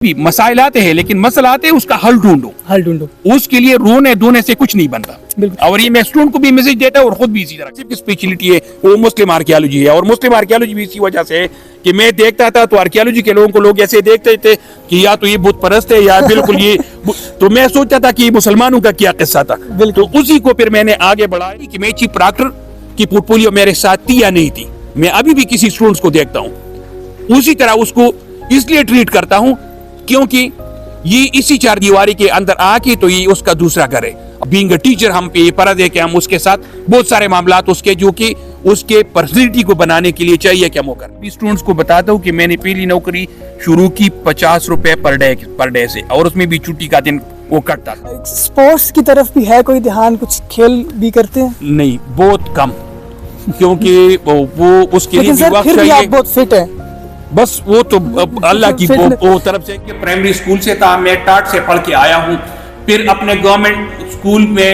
بھی مسائل آتے ہیں لیکن مسئلہ آتے ہیں اس کا حل ڈھونڈو اس کے لیے رونے دھونے سے کچھ نہیں بنتا. اور یہ میں اسٹوڈنٹ کو بھی میسج دیتا ہوں اور خود بھی اسی طرح کی اسپیشلٹی ہے وہ مسلم آرکیالوجی ہے. اور مسلم آرکیالوجی بھی اسی وجہ سے ہے کہ میں دیکھتا تھا تو آرکیالوجی کے لوگوں کو لوگ ایسے دیکھتے تھے کہ یا تو یہ بت پرست ہے یا بالکل یہ تو میں سوچتا تھا کہ یہ مسلمانوں کا کیا قصہ تھا. تو اسی کو پھر میں نے آگے بڑھایا کہ میں چیف پراکٹر کی پورٹ فولیو میرے ساتھ تھی یا نہیں تھی. میں ابھی بھی کسی اسٹوڈنٹس کو دیکھتا ہوں اسی طرح اس کو اس لیے ٹریٹ کرتا ہوں کیونکہ یہ اسی چار دیواری کے اندر آ کے تو یہ اس کا دوسرا گھر ہے. بینگ اے ٹیچر ہم پہ یہ فرض ہے کہ ہم اس کے ساتھ بہت سارے معاملات اس کے جو کہ اس کے پرسنالٹی کو بنانے کے لیے چاہیے کہ ہم وہ کریں. اسٹوڈنٹس کو بتاتا ہوں کہ میں نے پہلی نوکری شروع کی 50 روپے پر ڈے سے اور اس میں بھی چھٹی کا دن وہ کٹتا. سپورٹس کی طرف بھی ہے کوئی دھیان, کچھ کھیل بھی کرتے ہیں؟ نہیں, بہت کم, کیونکہ وہ اس کے لیے وقت چاہیے. آپ بہت فٹ ہیں. بس وہ تو اللہ کی طرف سے. پرائمری اسکول سے تھا, میں ٹاٹ سے پڑھ کے آیا ہوں. پھر اپنے گورنمنٹ اسکول میں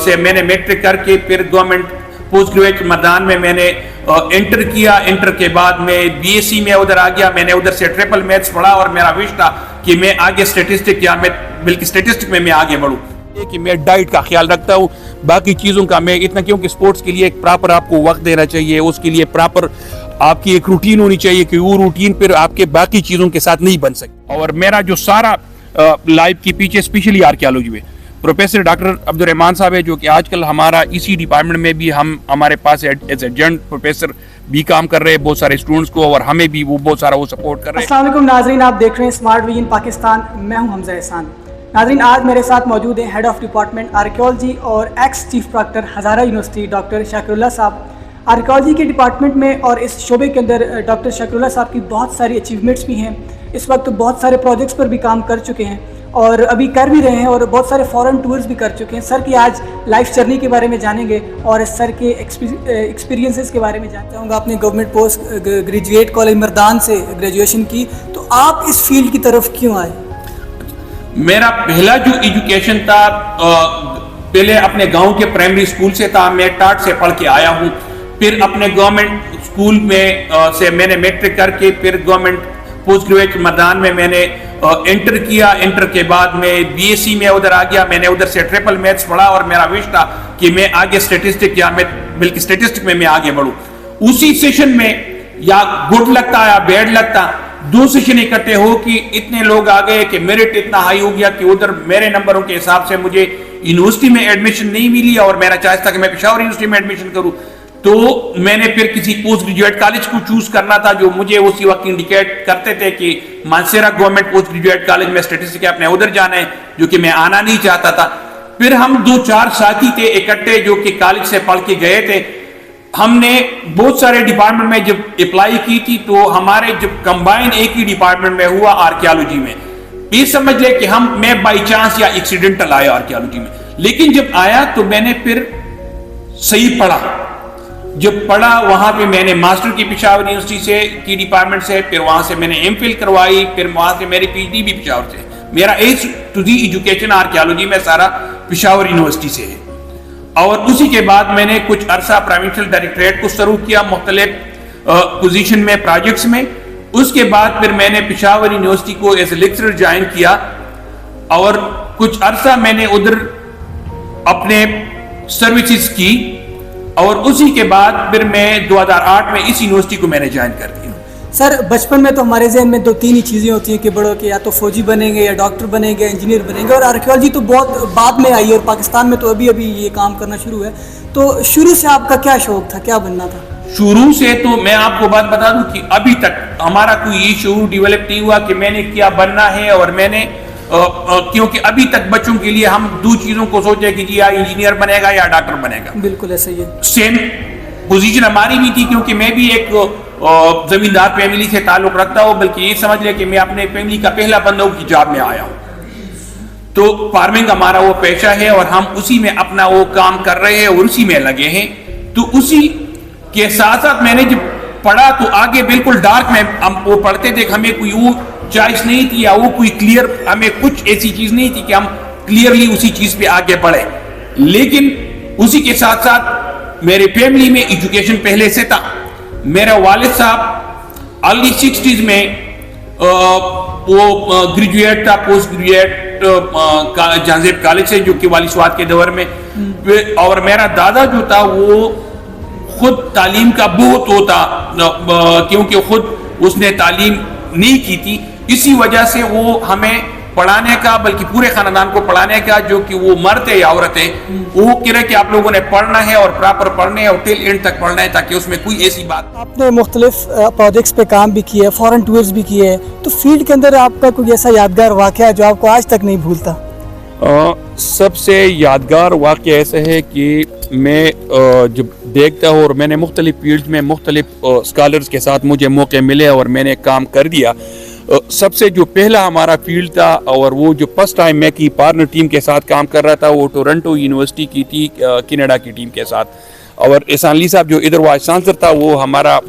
سے میں نے میٹرک کر کے پھر گورنمنٹ پوسٹ گریجویٹ مردان میں نے انٹر کیا. انٹر کے بعد میں بی ایس سی میں ادھر آ گیا. میں نے ادھر سے ٹریپل میتھس پڑھا اور میرا وش تھا کہ میں آگے اسٹیٹسٹک یا میں بلکہ اسٹیٹسٹک میں آگے بڑھوں. کہ میں ڈائٹ کا خیال رکھتا ہوں, باقی چیزوں کا میں اتنا, کیونکہ سپورٹس کے لیے ایک پراپر آپ کو وقت دینا چاہیے, اس کے لیے پراپر آپ کی ایک روٹین ہونی چاہیے کہ وہ روٹین پھر آپ کے باقی چیزوں کے ساتھ نہیں بن سکتی. اور میرا جو سارا لائف کی پیچھے اسپیشلی آرکیالوجی میں پروفیسر ڈاکٹر عبد الرحمان صاحب ہے جو کہ آج کل ہمارا اسی ڈپارٹمنٹ میں بھی ہمارے پاس ایز ایڈجنٹ پروفیسر بھی کام کر رہے ہیں بہت سارے اسٹوڈنٹس کو, اور ہمیں بھی وہ بہت سارا وہ سپورٹ کر رہے ہیں. السلام علیکم ناظرین, آپ دیکھ رہے ہیں اسمارٹ ویژن پاکستان, میں ہوں حمزہ احسان. ناظرین, آج میرے ساتھ موجود ہیں ہیڈ آف ڈپارٹمنٹ آرکیالوجی اور ex chief proctor Hazara university doctor Shakir Ullah sahib. Archaeology کے ڈپارٹمنٹ میں اور اس شعبے کے اندر ڈاکٹر شاکر اللہ صاحب کی بہت ساری اچیومنٹس بھی ہیں. اس وقت بہت سارے پروجیکٹس پر بھی کام کر چکے ہیں اور ابھی کر بھی رہے ہیں اور بہت سارے فورن ٹورز بھی کر چکے ہیں. سر کی آج لائف جرنی کے بارے میں جانیں گے اور سر کے ایکسپیرینسز کے بارے میں جاننا چاہوں گا. آپ نے گورنمنٹ پوسٹ گریجویٹ کالج مردان سے گریجویشن کی, تو آپ اس فیلڈ کی طرف کیوں آئے؟ میرا پہلا جو ایجوکیشن تھا پہلے اپنے گاؤں کے پرائمری اسکول سے تھا. میں ٹاٹ سے پڑھ کے آیا ہوں. پھر اپنے گورنمنٹ اسکول میں سے میں نے میٹرک کر کے پھر گورنمنٹ پوسٹ گریجویٹ مردان میں نے انٹر کیا. انٹر کے بعد میں بی ایس سی میں ادھر آ گیا. میں نے ادھر سے ٹریپل میتھس پڑھا اور میرا وش تھا کہ میں آگے اسٹیٹسٹک یا میں بلکہ اسٹیٹسٹک میں آگے بڑھوں. اسی سیشن میں یا گڈ لگتا یا بیڈ لگتا, دو سیشن اکٹھے ہو کہ اتنے لوگ آ گئے کہ میرٹ اتنا ہائی ہو گیا کہ ادھر میرے نمبروں کے حساب سے مجھے یونیورسٹی میں ایڈمیشن نہیں ملی اور میرا چاہتا تھا کہ میں پشاور یونیورسٹی میں ایڈمیشن کروں. تو میں نے پھر کسی پوسٹ گریجویٹ کالج کو چوز کرنا تھا جو مجھے اسی وقت انڈیکیٹ کرتے تھے کہ Mansehra government post graduate college میں اسٹیٹسٹک اپنے ادھر جانا ہے, جو کہ میں آنا نہیں چاہتا تھا. پھر ہم 2-4 ساتھی تھے اکٹھے جو کہ کالج سے پڑھ کے گئے تھے. ہم نے بہت سارے ڈپارٹمنٹ میں جب اپلائی کی تھی تو ہمارے جب کمبائن ایک ہی ڈپارٹمنٹ میں ہوا آرکیالوجی میں. یہ سمجھ لے کہ میں بائی چانس یا ایکسیڈنٹل آیا آرکیالوجی میں. لیکن جب آیا تو میں نے پھر صحیح پڑھا. جب پڑھا وہاں پہ میں نے ماسٹر کی پشاور یونیورسٹی سے کی ڈپارٹمنٹ سے, پھر وہاں سے میں نے ایم فل کروائی, پھر وہاں سے میری پی ایچ ڈی بھی پشاور سے. میرا age to the education archaeology میں سارا پشاور یونیورسٹی سے ہے. اور اسی کے بعد میں نے کچھ عرصہ پروونشل ڈائریکٹریٹ کو سرو کیا مختلف پوزیشن میں پروجیکٹس میں. اس کے بعد پھر میں نے پشاور یونیورسٹی کو ایز اے لیکچرر جوائن کیا اور کچھ عرصہ میں نے ادھر اپنے سروسز کی. اور اسی کے بعد پھر میں 2008 میں اس یونیورسٹی کو میں نے جوائن کر دیا. سر, بچپن میں تو ہمارے ذہن میں 2-3 ہی چیزیں ہوتی ہیں کہ بڑوں کے یا تو فوجی بنیں گے یا ڈاکٹر بنیں گے, انجینئر بنیں گے, اور آرکیالوجی تو بہت بعد میں آئی اور پاکستان میں تو ابھی یہ کام کرنا شروع ہے. تو شروع سے آپ کا کیا شوق تھا, کیا بننا تھا؟ شروع سے تو میں آپ کو بات بتا دوں کہ ابھی تک ہمارا کوئی یہ شعور ڈیولپ نہیں ہوا کہ میں نے کیا بننا ہے. اور میں نے کیونکہ ابھی تک بچوں کے لیے ہم 2 چیزوں کو سوچے کہ یا انجینئر بنے گا یا ڈاکٹر بنے گا. بالکل ایسا ہی ہے. سیم پوزیشن ہماری بھی تھی کیونکہ میں بھی ایک زمیندار فیملی سے تعلق رکھتا ہوں, بلکہ یہ سمجھ لے کہ میں اپنے فیملی کا پہلا بندہ کی جاب میں آیا ہوں. تو فارمنگ ہمارا وہ پیشہ ہے اور ہم اسی میں اپنا وہ کام کر رہے ہیں اور اسی میں لگے ہیں. تو اسی کے ساتھ ساتھ میں نے جب پڑھا تو آگے بالکل ڈارک میں ہم وہ پڑھتے تھے, ہمیں کوئی وہ چوائس نہیں تھی یا وہ کوئی کلیئر, ہمیں کچھ ایسی چیز نہیں تھی کہ ہم کلیئرلی اسی چیز پہ آگے بڑھیں. لیکن اسی کے ساتھ ساتھ میرے فیملی میں ایجوکیشن پہلے سے تھا. میرے والد صاحب ارلی 60s میں وہ گریجویٹ تھا پوسٹ گریجویٹ جہانزیب کالج سے جو کہ والی سوات کے دور میں. اور میرا دادا جو تھا وہ خود تعلیم کا بہت ہوتا کیونکہ خود اس نے تعلیم نہیں کی تھی, اسی وجہ سے وہ ہمیں پڑھانے کا بلکہ پورے خاندان کو پڑھانے کا, جو کہ وہ مرد ہے یا عورت ہے, وہ کہہ رہے کہ آپ لوگوں نے پڑھنا ہے اور پراپر پڑھنا ہے اور ٹل اینڈ تک پڑھنا ہے تاکہ اس میں کوئی ایسی بات. آپ نے مختلف پروجیکٹس پہ کام بھی کیا ہے, فورن ٹورز بھی کیے ہیں, تو فیلڈ کے اندر آپ کا کوئی ایسا یادگار واقعہ جو آپ کو آج تک نہیں بھولتا؟ سب سے یادگار واقعہ ایسا ہے کہ میں جب دیکھتا ہوں اور میں نے مختلف فیلڈ میں مختلف اسکالرز کے ساتھ مجھے موقع ملے اور میں نے کام کر دیا. سب سے جو پہلا ہمارا فیلڈ تھا اور وہ جو فرسٹ ٹائم میں کی پارٹنر ٹیم کے ساتھ کام کر رہا تھا وہ ٹورنٹو یونیورسٹی کی تھی کینیڈا کی ٹیم کے ساتھ. اور احسان علی صاحب جو ادھر وائس چانسلر تھا وہ ہمارا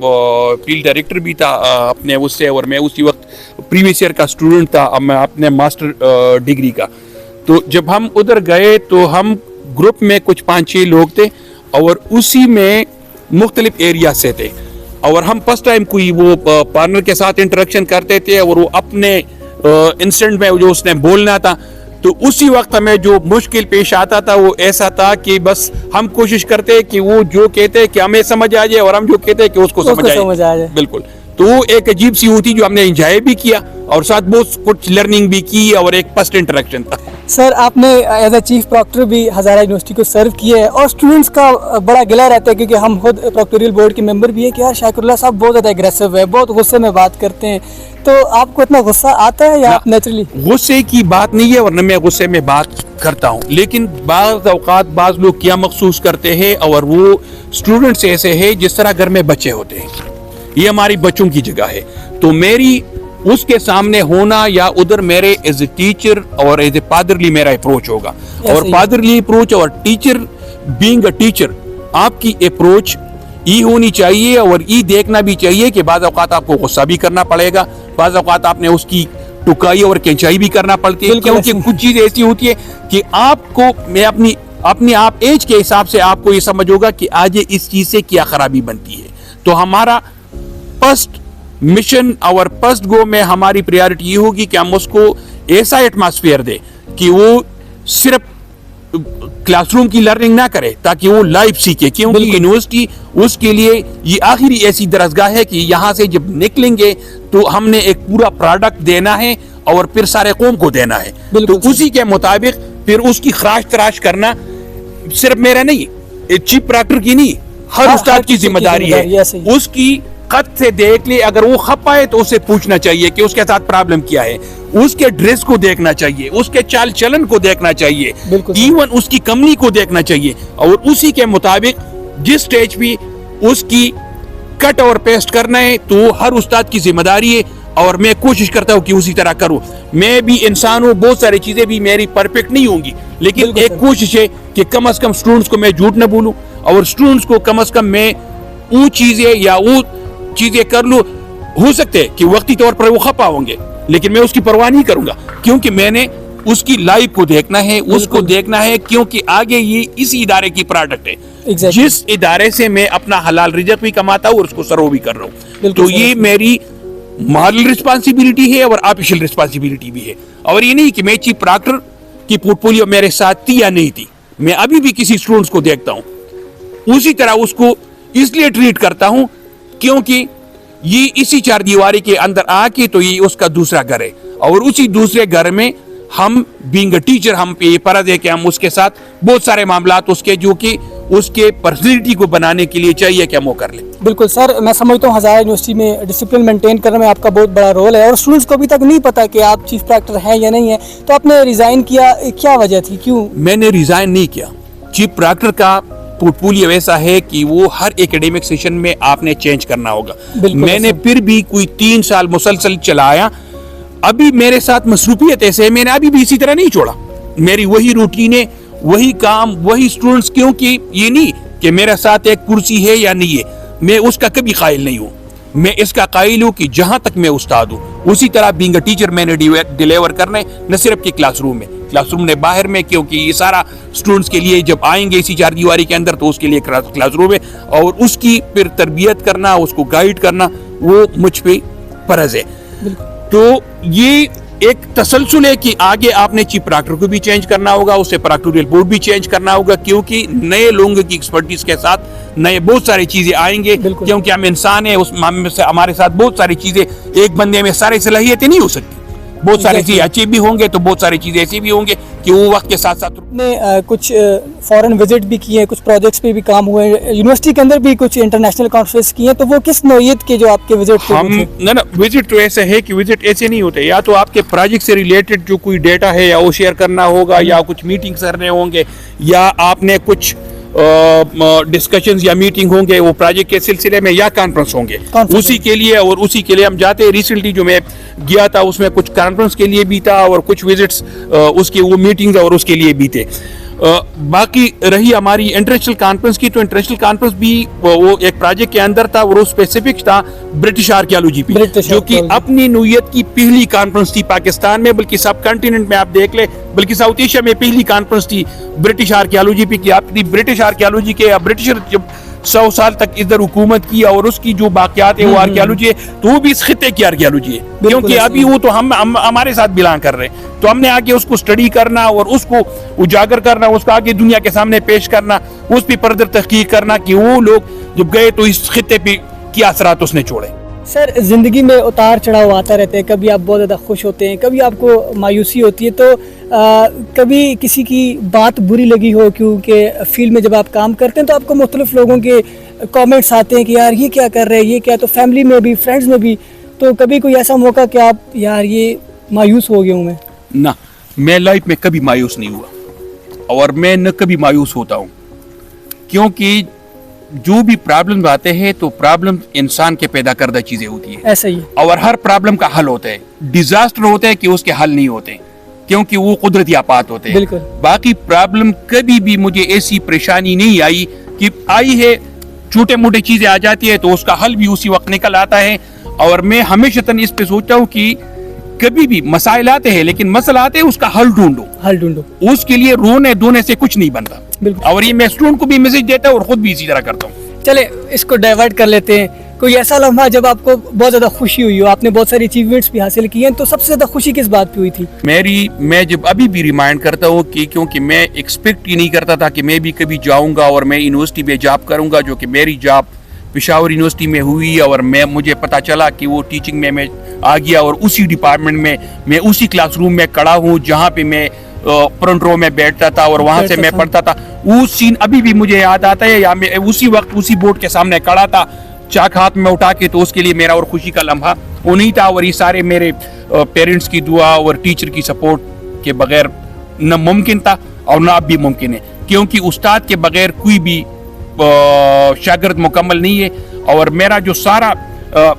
فیلڈ ڈائریکٹر بھی تھا اپنے اس سے, اور میں اسی وقت پریویس ایئر کا اسٹوڈنٹ تھا, اب میں اپنے ماسٹر ڈگری کا. تو جب ہم ادھر گئے تو ہم گروپ میں کچھ 5-6 لوگ تھے اور اسی میں مختلف ایریا سے تھے, اور ہم فرسٹ ٹائم کوئی وہ پارٹنر کے ساتھ انٹریکشن کرتے تھے اور وہ اپنے انسٹنٹ میں جو اس نے بولنا تھا تو اسی وقت ہمیں جو مشکل پیش آتا تھا وہ ایسا تھا کہ بس ہم کوشش کرتے کہ وہ جو کہتے کہ ہمیں سمجھ آ جائے اور ہم جو کہتے کہ اس کو سمجھ آ جائے. بالکل. تو وہ ایک عجیب سی ہوتی جو ہم نے انجوائے بھی کیا اور ساتھ بہت کچھ لرننگ بھی کی اور ایک فرسٹ انٹریکشن تھا. سر آپ نے ایز اے چیف پراکٹر بھی ہزارہ یونیورسٹی کو سرو کیا ہے اور اسٹوڈنٹس کا بڑا گلہ رہتا ہے کیونکہ ہم خود پراکٹوریل بورڈ کے ممبر بھی ہیں کہ یار شاکر اللہ صاحب بہت زیادہ اگریسو ہے, بہت غصے میں بات کرتے ہیں, تو آپ کو اتنا غصہ آتا ہے یا آپ نیچرلی؟ غصے کی بات نہیں ہے ورنہ میں غصے میں بات کرتا ہوں, لیکن بعض اوقات بعض لوگ کیا محسوس کرتے ہیں اور وہ اسٹوڈنٹس ایسے ہیں جس طرح گھر میں بچے ہوتے ہیں, یہ ہماری بچوں کی جگہ ہے, تو میری اس کے سامنے ہونا یا ادھر میرے ایز اے ٹیچر اور ایز اے فادرلی میرا اپروچ ہوگا, اور فادرلی اپروچ اور ٹیچر بینگ اے ٹیچر آپ کی اپروچ یہ ہونی چاہیے اور یہ دیکھنا بھی چاہیے کہ بعض اوقات آپ کو غصہ بھی کرنا پڑے گا, بعض اوقات آپ نے اس کی ٹکائی اور کینچائی بھی کرنا پڑتی ہے, کیونکہ کچھ چیز ایسی ہوتی ہے کہ آپ کو میں اپنی آپ ایج کے حساب سے آپ کو یہ سمجھ ہوگا کہ آج اس چیز سے کیا خرابی بنتی ہے. تو ہمارا فرسٹ مشن اور فرسٹ گو میں ہماری پریارٹی یہ ہوگی کہ ہم اس کو ایسا ایٹماسفیئر دے کہ وہ صرف کلاس روم کی لرننگ نہ کرے تاکہ وہ لائف سیکھے, کیونکہ یونیورسٹی اس کے لیے یہ آخری ایسی درسگاہ ہے کہ یہاں سے جب نکلیں گے تو ہم نے ایک پورا پروڈکٹ دینا ہے اور پھر سارے قوم کو دینا ہے, تو اسی کے مطابق پھر اس کی خراش تراش کرنا صرف میرا نہیں, چیف پراکٹر کی نہیں, ہر استاد کی ذمہ داری ہے. اس کی خط سے دیکھ لے, اگر وہ خپ آئے تو اسے پوچھنا چاہیے کہ اس کے ساتھ پرابلم کیا ہے, اس کے ڈریس کو دیکھنا چاہیے, اس کے چال چلن کو دیکھنا چاہیے, ایون اس کی کمنی کو دیکھنا چاہیے, اور اسی کے مطابق جس سٹیج بھی اس کی کٹ اور پیسٹ کرنا ہے تو ہر استاد کی ذمہ داری ہے, اور میں کوشش کرتا ہوں کہ اسی طرح کروں. میں بھی انسان ہوں, بہت ساری چیزیں بھی میری پرفیکٹ نہیں ہوں گی, لیکن ایک کوشش ہے کہ کم از کم اسٹوڈنٹس کو میں جھوٹ نہ بولوں اور اسٹوڈنٹس کو کم از کم میں وہ چیزیں یا وہ چیزیں کر لوں. ہو سکتے کہ وقتی طور پر وہ خپا ہوں گے لیکن میں اس کی پرواہ نہیں کروں گا, کیونکہ میں نے اس کی لائف کو دیکھنا ہے, اس کو دیکھنا ہے, کیونکہ آگے یہ اسی ادارے کی پروڈکٹ ہے جس ادارے سے میں اپنا حلال رزق بھی کماتا ہوں اور اس کو سرو بھی کر رہا ہوں. تو یہ میری مارل رسپانسبلٹی ہے اور آفیشیل رسپانسبلٹی بھی ہے, اور یہ نہیں کہ میں چیف پراکٹر کی پورٹ فولیو میرے ساتھ تھی یا نہیں تھی, میں ابھی بھی کسی اسٹوڈنٹس کو دیکھتا ہوں اسی طرح اس کو اس لیے ٹریٹ کرتا ہوں کیونکہ یہ اسی چار دیواری کے اندر آ کے تو یہ اس کا دوسرا گھر ہے, اور اسی دوسرے گھر میں ہم بینگ اے ٹیچر ہم پہ یہ فرض ہے کہ ہم اس کے ساتھ بہت سارے معاملات اس کے جو کہ اس کے پرسنالٹی کو بنانے کے لیے چاہیے کہ ہم وہ کر لیں. بالکل سر, میں سمجھتا ہوں ہزارہ یونیورسٹی میں ڈسپلن مینٹین کرنے میں آپ کا بہت بڑا رول ہے, اور اسٹوڈنٹس کو ابھی تک نہیں پتا کہ آپ چیف پراکٹر ہیں یا نہیں ہیں, تو آپ نے ریزائن کیا, کیا وجہ تھی, کیوں؟ میں نے ریزائن نہیں کیا. چیف پراکٹر کا پورٹ فولیو ایسا ہے کہ وہ ہر ایکیڈیمک سیشن میں آپ نے چینج کرنا ہوگا. میں نے پھر بھی کوئی 3 سال مسلسل چلایا, ابھی میرے ساتھ مصروفیت ایسے ہے, میں نے ابھی بھی اسی طرح نہیں چھوڑا, میری وہی روٹین ہے, وہی کام, وہی اسٹوڈنٹس, کیونکہ یہ نہیں کہ میرے ساتھ ایک کرسی ہے یا نہیں ہے, میں اس کا کبھی قائل نہیں ہوں. میں اس کا قائل ہوں کہ جہاں تک میں استاد ہوں اسی طرح بینگ اے ٹیچر میں نے ڈیلیور کرنا ہے, نہ صرف کہ کلاس روم میں, کلاس روم نے باہر میں, کیونکہ یہ سارا اسٹوڈنٹس کے لیے جب آئیں گے اسی چار دیواری کے اندر تو اس کے لیے کلاس روم ہے, اور اس کی پھر تربیت کرنا, اس کو گائیڈ کرنا وہ مجھ پہ فرض ہے. تو یہ ایک تسلسل ہے کہ آگے آپ نے چیف پراکٹر کو بھی چینج کرنا ہوگا, اسے پراکٹوریل بورڈ بھی چینج کرنا ہوگا, کیونکہ نئے لوگوں کی ایکسپرٹیز کے ساتھ نئے بہت ساری چیزیں آئیں گے, کیونکہ ہم انسان ہیں, اس معاملے سے ہمارے ساتھ بہت ساری چیزیں, ایک بندے میں ساری صلاحیتیں نہیں ہو سکتی, بہت ساری چیزیں اچھی بھی ہوں گے تو بہت ساری چیزیں ایسی بھی ہوں گے کہ وہ وقت کے ساتھ ساتھ. نے کچھ فورن وزٹ بھی کیے ہیں, کچھ پروجیکٹس پہ بھی کام ہوئے ہیں, یونیورسٹی کے اندر بھی کچھ انٹرنیشنل کانفرنس کیے ہیں, تو وہ کس نوعیت کے جو آپ کے وزٹ تھے؟ ہم نا وزٹ تو ایسے ہے کہ وزٹ ایسے نہیں ہوتے, یا تو آپ کے پروجیکٹ سے ریلیٹڈ جو کوئی ڈیٹا ہے یا وہ شیئر کرنا ہوگا, یا کچھ میٹنگ کرنے ہوں گے, یا آپ نے کچھ ڈسکشنز یا میٹنگ ہوں گے وہ پروجیکٹ کے سلسلے میں, یا کانفرنس ہوں گے اسی کے لیے, اور اسی کے لیے ہم جاتے ہیں. ریسنٹلی جو میں گیا تھا اس میں کچھ کانفرنس کے لیے بھی تھا اور کچھ وزٹس اس کے وہ میٹنگز اور اس کے لیے بھی تھے. باقی رہی ہماری انٹرنیشنل کانفرنس کی, تو انٹرنیشنل کانفرنس بھی وہ ایک پروجیکٹ کے اندر تھا اور وہ اسپیسیفک تھا برٹش آرکیالوجی پہ, جو کہ اپنی نوعیت کی پہلی کانفرنس تھی پاکستان میں, بلکہ سب کنٹیننٹ میں آپ دیکھ لیں, بلکہ ساؤتھ ایشیا میں پہلی کانفرنس تھی برٹش آرکیالوجی پہ, کہ آپ برٹش آرکیالوجی کے, برٹشر جب 100 سال تک ادھر حکومت کی اور اس کی جو باقیات ہے وہ آرکیالوجی ہے, تو وہ بھی اس خطے کی آرکیالوجی ہے, کیونکہ ابھی وہ تو ہم ہمارے ساتھ بلانگ کر رہے ہیں, تو ہم نے آگے اس کو اسٹڈی کرنا اور اس کو اجاگر کرنا, اس کو آگے دنیا کے سامنے پیش کرنا, اس پہ فردر تحقیق کرنا کہ وہ لوگ جب گئے تو اس خطے پہ کیا اثرات اس نے چھوڑے. سر, زندگی میں اتار چڑھاؤ آتا رہتا ہے, کبھی آپ بہت زیادہ خوش ہوتے ہیں, کبھی آپ کو مایوسی ہوتی ہے, تو کبھی کسی کی بات بری لگی ہو, کیونکہ فیلڈ میں جب آپ کام کرتے ہیں تو آپ کو مختلف لوگوں کے کامنٹس آتے ہیں کہ یار یہ کیا کر رہے ہیں, یہ کیا, تو فیملی میں بھی, فرینڈز میں بھی, تو کبھی کوئی ایسا موقع کہ آپ یار یہ مایوس ہو گیا ہوں میں؟ نہ, میں لائف میں کبھی مایوس نہیں ہوا اور میں نہ کبھی مایوس ہوتا ہوں, کیونکہ جو بھی پرابلم آتے ہیں تو پرابلم انسان کے پیدا کردہ چیزیں ہوتی ہیں, ایسا ہی, اور ہر پرابلم کا حل ہوتا ہے. ڈیزاسٹر ہوتا ہے کہ اس کے حل نہیں ہوتے, کیونکہ وہ قدرتی آفات ہوتے ہیں. بالکل. باقی پرابلم کبھی بھی مجھے ایسی پریشانی نہیں آئی کہ آئی ہے, چھوٹے موٹے چیزیں آ جاتی ہے تو اس کا حل بھی اسی وقت نکل آتا ہے. اور میں ہمیشہ اس پہ سوچتا ہوں کہ کبھی بھی مسائل آتے ہیں لیکن مسئلہ آتے ہیں اس کا حل ڈھونڈو, اس کے لیے رونے دھونے سے کچھ نہیں بنتا. اور یہ میں اسٹوڈنٹ کو بھی میسج دیتا ہوں اور خود بھی اسی طرح کرتا ہوں. چلے اس کو ڈائیورٹ کر لیتے ہیں. کوئی ایسا لمحہ جب آپ کو بہت زیادہ خوشی ہوئی ہو, آپ نے بہت ساری اچیومنٹس بھی حاصل کی ہیں, تو سب سے زیادہ خوشی کس بات پہ ہوئی تھی؟ میں جب ابھی بھی ریمائنڈ کرتا ہوں کہ کیونکہ میں ایکسپیکٹ ہی نہیں کرتا تھا کہ میں بھی کبھی جاؤں گا اور میں یونیورسٹی میں جاب کروں گا, جو کہ میری جاب پشاور یونیورسٹی میں ہوئی, اور مجھے پتا چلا کہ وہ ٹیچنگ میں آ گیا, اور اسی ڈپارٹمنٹ میں اسی کلاس روم میں کھڑا ہوں جہاں پہ میں فرنٹ رو میں بیٹھتا تھا اور وہاں سے میں پڑھتا تھا. وہ سین ابھی بھی مجھے یاد آتا ہے, یا میں اسی وقت اسی بورڈ کے سامنے کھڑا تھا چاک ہاتھ میں اٹھا کے, تو اس کے لیے میرا اور خوشی کا لمحہ وہ نہیں تھا. اور یہ سارے میرے پیرنٹس کی دعا اور ٹیچر کی سپورٹ کے بغیر نہ ممکن تھا اور نہ اب بھی ممکن ہے, کیونکہ استاد کے بغیر کوئی بھی شاگرد مکمل نہیں ہے. اور میرا جو سارا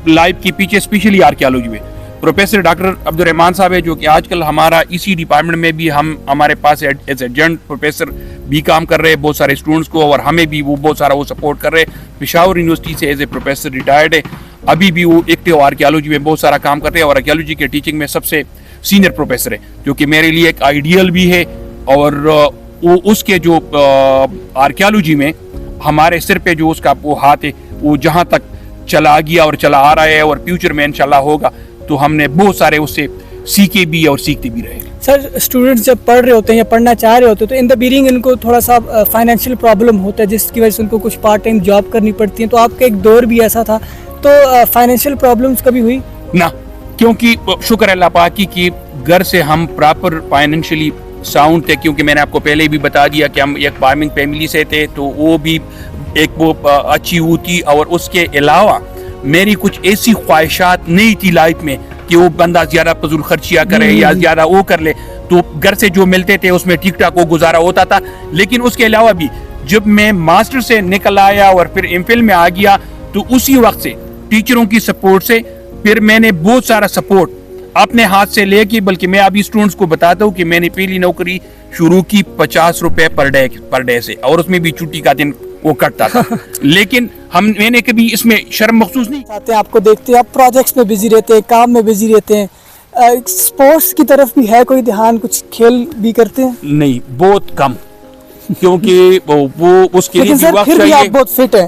لائف کے پیچھے اسپیشلی آرکیالوجی میں پروفیسر ڈاکٹر عبد الرحمان صاحب ہے, جو کہ آج کل ہمارا اسی ڈپارٹمنٹ میں بھی ہمارے پاس ایز ایڈجنٹ پروفیسر بھی کام کر رہے ہیں بہت سارے اسٹوڈنٹس کو, اور ہمیں بھی وہ بہت سارا وہ سپورٹ کر رہے ہیں. پشاور یونیورسٹی سے ایز اے پروفیسر ریٹائرڈ ہے, ابھی بھی وہ ایکٹیو آرکیالوجی میں بہت سارا کام کرتے ہیں, اور آرکیالوجی کے ٹیچنگ میں سب سے سینئر پروفیسر ہے, جو کہ میرے لیے ایک آئیڈیل بھی ہے. اور وہ اس کے جو آرکیالوجی میں ہمارے سر پہ جو اس کا وہ ہاتھ ہے وہ جہاں تک چلا گیا اور چلا آ رہا ہے, اور فیوچر میں انشاءاللہ ہوگا, تو ہم نے بہت سارے اس سے سیکھے بھی اور سیکھتے بھی رہے. سر, اسٹوڈنٹس جب پڑھ رہے ہوتے ہیں یا پڑھنا چاہ رہے ہوتے ہیں تو ان دا بیرنگ ان کو تھوڑا سا فائنینشیل پرابلم ہوتا ہے, جس کی وجہ سے ان کو کچھ پارٹ ٹائم جاب کرنی پڑتی ہیں, تو آپ کا ایک دور بھی ایسا تھا, تو فائنینشیل پرابلمس کبھی ہوئی؟ نہ, کیونکہ شکر اللہ پاک کی گھر سے ہم پراپر فائنینشلی ساؤنڈ تھے, کیونکہ میں نے آپ کو پہلے بھی بتا دیا کہ ہم ایک فارمنگ فیملی سے تھے, تو وہ بھی ایک وہ اچھی ہوتی. اور اس کے علاوہ میری کچھ ایسی خواہشات نہیں تھی لائف میں کہ وہ بندہ زیادہ فضول خرچیاں کرے یا زیادہ وہ کر لے, تو گھر سے جو ملتے تھے اس میں ٹھیک ٹھاک وہ گزارا ہوتا تھا. لیکن اس کے علاوہ بھی جب میں ماسٹر سے نکل آیا اور پھر ایم فل میں آ گیا, تو اسی وقت سے ٹیچروں کی سپورٹ سے پھر میں نے بہت سارا سپورٹ اپنے ہاتھ سے لے کے, بلکہ میں ابھی اسٹوڈنٹس کو بتاتا ہوں کہ میں نے پہلی نوکری شروع کی 50 روپے پر ڈے سے, اور اس میں بھی چھٹی کا دن وہ کٹتا تھا. لیکن میں نے کبھی اس میں شرم محسوس نہیں چاہتے. آپ کو دیکھتے ہیں آپ پروجیکٹس میں بزی رہتے ہیں, کام میں بزی رہتے ہیں, اسپورٹس کی طرف بھی ہے کوئی دھیان, کچھ کھیل بھی کرتے ہیں؟ نہیں, بہت کم, کیونکہ وہ اس کے لیے وقت چاہیے. آپ بہت فٹ ہیں.